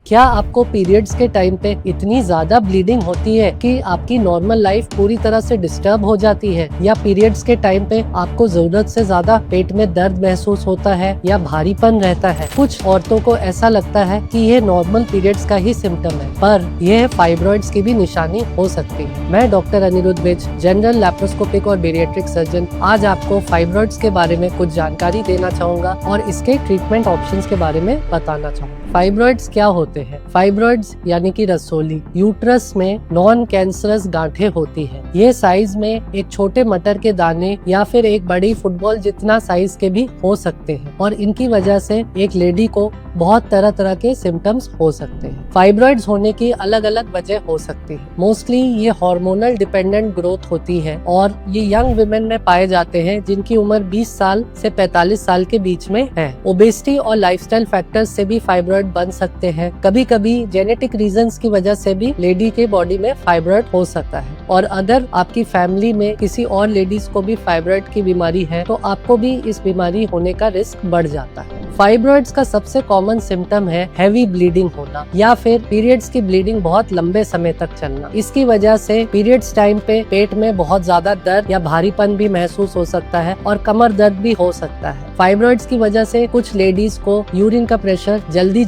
क्या आपको पीरियड्स के टाइम पे इतनी ज्यादा ब्लीडिंग होती है कि आपकी नॉर्मल लाइफ पूरी तरह से डिस्टर्ब हो जाती है, या पीरियड्स के टाइम पे आपको जरूरत से ज्यादा पेट में दर्द महसूस होता है या भारीपन रहता है? कुछ औरतों को ऐसा लगता है कि ये नॉर्मल पीरियड्स का ही सिम्टम है, पर यह फाइब्रॉइड्स की भी निशानी हो सकती है। मैं doctor Aniruddh Vij, general laparoscopic और बेरिएट्रिक सर्जन, आज आपको फाइब्रॉइड्स के बारे में कुछ जानकारी देना चाहूंगा और इसके ट्रीटमेंट ऑप्शंस के बारे में बताना चाहूंगा। फाइब्रॉइड्स क्या होते हैं? फाइब्रॉइड्स यानी कि रसोली यूट्रस में नॉन कैंसरस गांठें होती है। ये साइज में एक छोटे मटर के दाने या फिर एक बड़ी फुटबॉल जितना साइज के भी हो सकते हैं, और इनकी वजह से एक लेडी को बहुत तरह तरह के सिम्टम्स हो सकते हैं। फाइब्रॉइड्स होने की अलग अलग वजह हो सकती है। मोस्टली ये हार्मोनल डिपेंडेंट ग्रोथ होती है और ये यंग विमेन में पाए जाते हैं जिनकी उम्र 20 साल से 45 साल के बीच में है। ओबेसिटी और लाइफस्टाइल फैक्टर्स से भी फाइब्रॉइड बन सकते हैं। कभी कभी जेनेटिक रीजंस की वजह से भी लेडी के बॉडी में फाइब्रॉइड हो सकता है, और अगर आपकी फैमिली में किसी और लेडीज को भी फाइब्रॉइड की बीमारी है तो आपको भी इस बीमारी होने का रिस्क बढ़ जाता है। फाइब्रॉइड्स का सबसे कॉमन सिम्टम है हैवी ब्लीडिंग होना या फिर पीरियड्स की ब्लीडिंग बहुत लंबे समय तक चलना। इसकी वजह से पीरियड्स टाइम पे पेट में बहुत ज्यादा दर्द या भारीपन भी महसूस हो सकता है और कमर दर्द भी हो सकता है। फाइब्रॉइड्स की वजह से कुछ लेडीज को यूरिन का प्रेशर जल्दी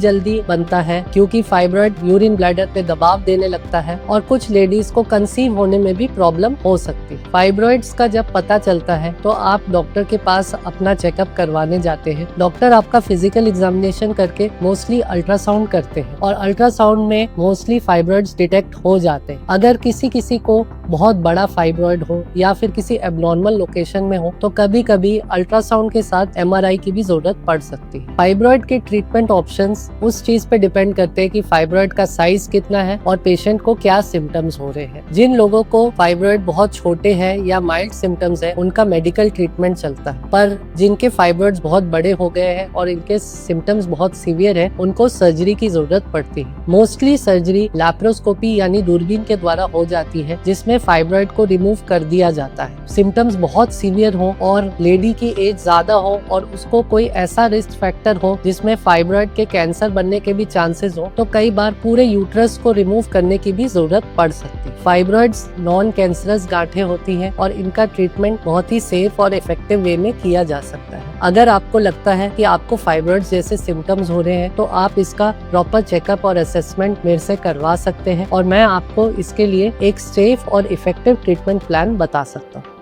बनता है क्योंकि फाइब्रॉइड यूरिन ब्लैडर पे दबाव देने लगता है, और कुछ लेडीज को कंसीव होने में भी प्रॉब्लम हो सकती है। फाइब्रॉइड्स का जब पता चलता है तो आप डॉक्टर के पास अपना चेकअप करवाने जाते हैं। डॉक्टर आपका फिजिकल एग्जामिनेशन करके मोस्टली अल्ट्रासाउंड करते हैं, और अल्ट्रासाउंड में मोस्टली फाइब्रॉइड्स डिटेक्ट हो जाते हैं। अगर किसी को बहुत बड़ा फाइब्रॉइड हो या फिर किसी एब्नॉर्मल लोकेशन में हो तो कभी कभी अल्ट्रासाउंड के साथ MRI की भी जरूरत पड़ सकती है। फाइब्रॉइड के ट्रीटमेंट ऑप्शंस उस चीज पे डिपेंड करते हैं कि फाइब्रॉइड का साइज कितना है और पेशेंट को क्या सिम्टम्स हो रहे हैं। जिन लोगों को फाइब्रॉइड बहुत छोटे हैं या माइल्ड सिम्टम्स है उनका मेडिकल ट्रीटमेंट चलता है, पर जिनके फाइब्रॉइड्स बहुत बड़े हो गए हैं और इनके सिम्टम्स बहुत सीवियर है उनको सर्जरी की जरूरत पड़ती है। मोस्टली सर्जरी लैप्रोस्कोपी यानी दूरबीन के द्वारा हो जाती है, जिसमें फाइब्रॉइड को रिमूव कर दिया जाता है। सिम्टम्स बहुत सीवियर हो और लेडी की एज ज्यादा हो और उसको कोई ऐसा रिस्क फैक्टर हो जिसमें फाइब्रॉइड के कैंसर बनने के भी चांसेस हो तो कई बार पूरे यूट्रस को रिमूव करने की भी जरूरत पड़ सकती है। फाइब्रॉइड्स नॉन कैंसरस गांठें होती हैं और इनका ट्रीटमेंट बहुत ही सेफ और इफेक्टिव वे में किया जा सकता है। अगर आपको लगता है कि आपको फाइब्रॉइड्स जैसे सिम्टम्स हो रहे हैं तो आप इसका प्रॉपर चेकअप और असेसमेंट मेरे से करवा सकते हैं, और मैं आपको इसके लिए एक सेफ और इफेक्टिव ट्रीटमेंट प्लान बता सकता हूँ।